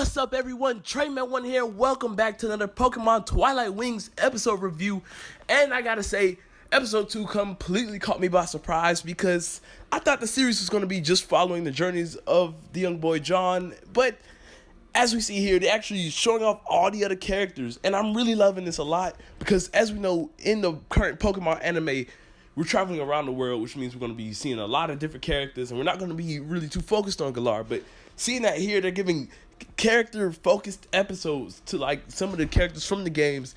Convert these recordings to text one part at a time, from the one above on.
What's up, everyone? TreyMan1 here. Welcome back to another Pokemon Twilight Wings episode review. And I gotta say, episode 2 completely caught me by surprise because I thought the series was going to be just following the journeys of the young boy John. But as we see here, they're actually showing off all the other characters. And I'm really loving this a lot because, as we know, in the current Pokemon anime, we're traveling around the world, which means we're going to be seeing a lot of different characters, and we're not going to be really too focused on Galar. But seeing that here, they're giving character-focused episodes to like some of the characters from the games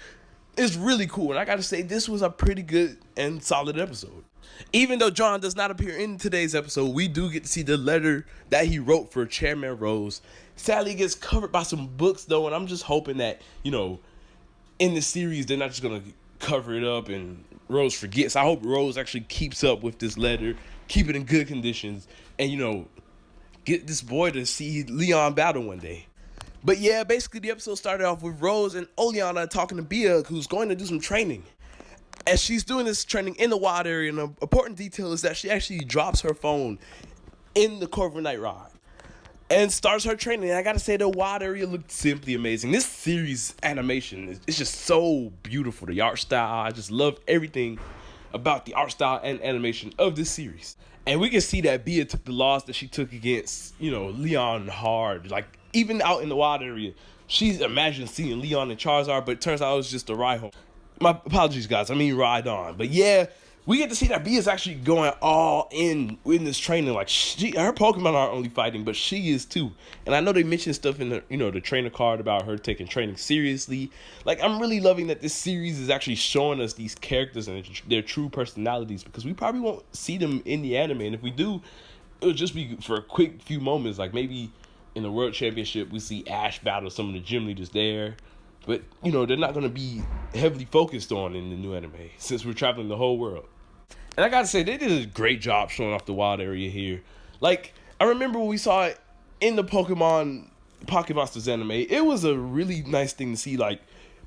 is really cool. And I got to say, this was a pretty good and solid episode. Even though John does not appear in today's episode, we do get to see the letter that he wrote for Chairman Rose. Sadly, it gets covered by some books, though, and I'm just hoping that, you know, in the series, they're not just going to cover it up and Rose forgets. I hope Rose actually keeps up with this letter, keep it in good conditions, and, you know, get this boy to see Leon battle one day. But yeah, basically the episode started off with Rose and Oleana talking to Bia, who's going to do some training. As she's doing this training in the wild area, and an important detail is that she actually drops her phone in the Corver Night Rod and starts her training. And I gotta say, the wild area looked simply amazing. This series animation is just so beautiful. The art style, I just love everything about the art style and animation of this series. And we can see that Bia took the loss that she took against, you know, Leon hard. Like, even out in the wild area, she's imagined seeing Leon and Charizard, but it turns out it was just a Rhyhorn. My apologies, guys. I mean Rhydon. But yeah, we get to see that Bia's actually going all in this training. Like, her Pokemon aren't only fighting, but she is too. And I know they mentioned stuff in the, you know, the trainer card about her taking training seriously. Like, I'm really loving that this series is actually showing us these characters and their true personalities, because we probably won't see them in the anime. And if we do, it'll just be for a quick few moments. Like, maybe in the World Championship, we see Ash battle some of the gym leaders there. But, you know, they're not going to be heavily focused on in the new anime, since we're traveling the whole world. And I gotta say, they did a great job showing off the wild area here. Like, I remember when we saw it in the Pokemon Pocket Monsters anime, it was a really nice thing to see, like,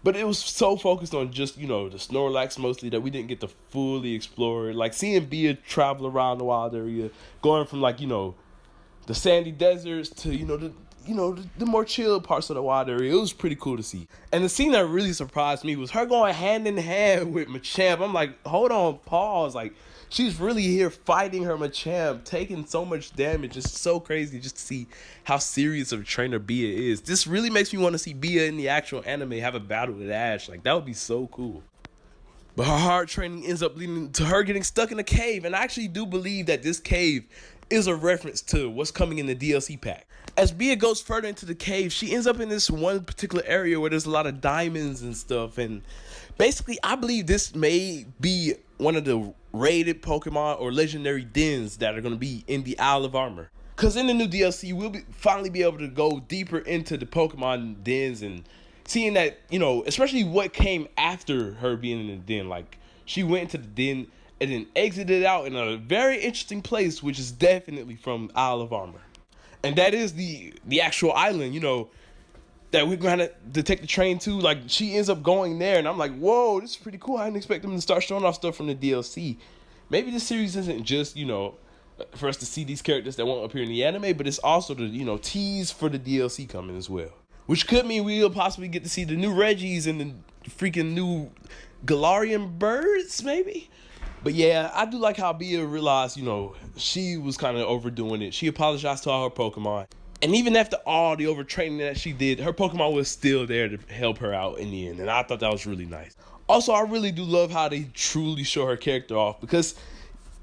but it was so focused on just, you know, the Snorlax mostly that we didn't get to fully explore it. Like, seeing Bia travel around the wild area, going from, like, you know, the sandy deserts to, the more chill parts of the wild area, it was pretty cool to see. And the scene that really surprised me was her going hand in hand with Machamp. I'm like, hold on, pause. Like, she's really here fighting her Machamp, taking so much damage. It's so crazy just to see how serious of a trainer Bia is. This really makes me want to see Bia in the actual anime have a battle with Ash. Like, that would be so cool. But her hard training ends up leading to her getting stuck in a cave. And I actually do believe that this cave is a reference to what's coming in the DLC pack. As Bia goes further into the cave, she ends up in this one particular area where there's a lot of diamonds and stuff. And basically, I believe this may be one of the rated Pokemon or legendary dens that are going to be in the Isle of Armor. Because in the new DLC, we'll finally be able to go deeper into the Pokemon dens and seeing that, you know, especially what came after her being in the den. Like, she went into the den and then exited out in a very interesting place, which is definitely from Isle of Armor. And that is the actual island, you know, that we're going to take the train to. Like, she ends up going there, and I'm like, whoa, this is pretty cool. I didn't expect them to start showing off stuff from the DLC. Maybe this series isn't just, you know, for us to see these characters that won't appear in the anime, but it's also to, you know, tease for the DLC coming as well. Which could mean we'll possibly get to see the new Reggies and the freaking new Galarian birds, maybe? But yeah, I do like how Bia realized, you know, she was kind of overdoing it. She apologized to all her Pokemon. And even after all the overtraining that she did, her Pokemon was still there to help her out in the end. And I thought that was really nice. Also, I really do love how they truly show her character off. Because,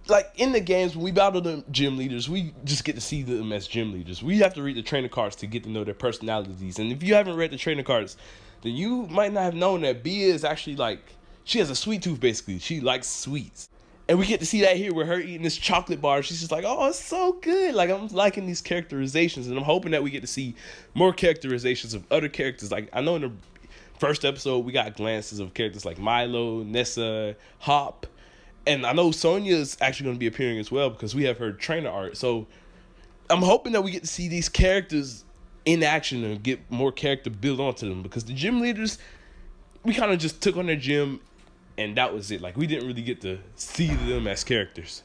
like, in the games, when we battle the gym leaders, we just get to see them as gym leaders. We have to read the trainer cards to get to know their personalities. And if you haven't read the trainer cards, then you might not have known that Bia is actually, like, she has a sweet tooth, basically. She likes sweets. And we get to see that here with her eating this chocolate bar. She's just like, oh, it's so good. Like, I'm liking these characterizations. And I'm hoping that we get to see more characterizations of other characters. Like, I know in the first episode, we got glances of characters like Milo, Nessa, Hop. And I know Sonia's actually going to be appearing as well because we have her trainer art. So I'm hoping that we get to see these characters in action and get more character built onto them. Because the gym leaders, we kind of just took on their gym and that was it. Like, we didn't really get to see them as characters.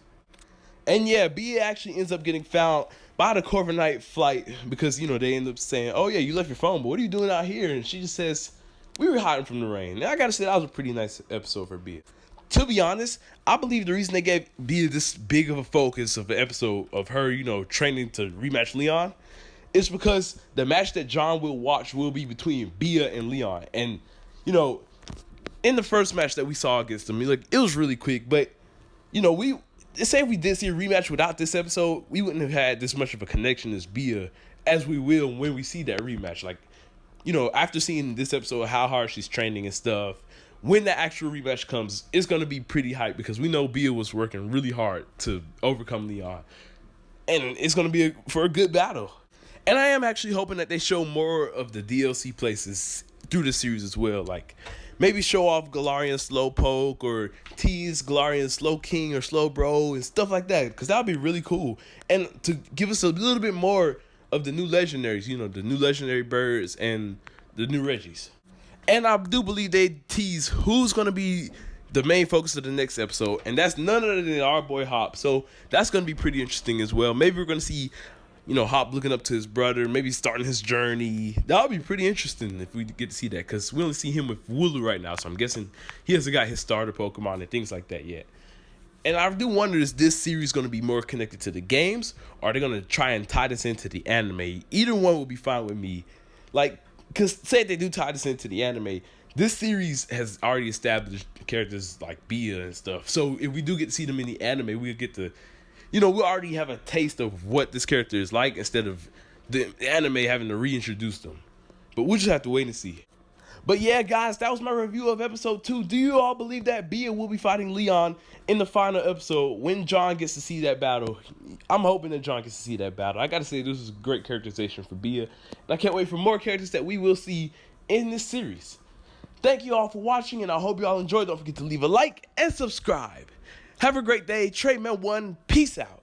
And yeah, Bia actually ends up getting found by the Corviknight flight because, they end up saying, oh yeah, you left your phone, but what are you doing out here? And she just says, we were hiding from the rain. And I gotta say, that was a pretty nice episode for Bia. To be honest, I believe the reason they gave Bia this big of a focus of the episode of her, training to rematch Leon is because the match that John will watch will be between Bia and Leon. And, in the first match that we saw against them, it was really quick, but, say if we did see a rematch without this episode, we wouldn't have had this much of a connection as Bia as we will when we see that rematch. After seeing this episode, how hard she's training and stuff, when the actual rematch comes, it's going to be pretty hype because we know Bia was working really hard to overcome Leon. And it's going to be for a good battle. And I am actually hoping that they show more of the DLC places through the series as well. Maybe show off Galarian Slowpoke or tease Galarian Slowking or Slowbro and stuff like that, because that would be really cool. And to give us a little bit more of the new legendaries, the new legendary birds and the new Reggies. And I do believe they tease who's going to be the main focus of the next episode, and that's none other than our boy Hop. So that's going to be pretty interesting as well. Maybe we're going to see Hop looking up to his brother, maybe starting his journey. That would be pretty interesting if we get to see that, because we only see him with Wooloo right now, so I'm guessing he hasn't got his starter Pokemon and things like that yet. And I do wonder, is this series going to be more connected to the games, or are they going to try and tie this into the anime? Either one will be fine with me. Because say if they do tie this into the anime, this series has already established characters like Bia and stuff. So if we do get to see them in the anime, we'll get to... we already have a taste of what this character is like instead of the anime having to reintroduce them. But we'll just have to wait and see. But yeah, guys, that was my review of episode 2. Do you all believe that Bia will be fighting Leon in the final episode when John gets to see that battle? I'm hoping that John gets to see that battle. I gotta say, this is great characterization for Bia. And I can't wait for more characters that we will see in this series. Thank you all for watching, and I hope you all enjoyed. Don't forget to leave a like and subscribe. Have a great day. TradeMan1, peace out.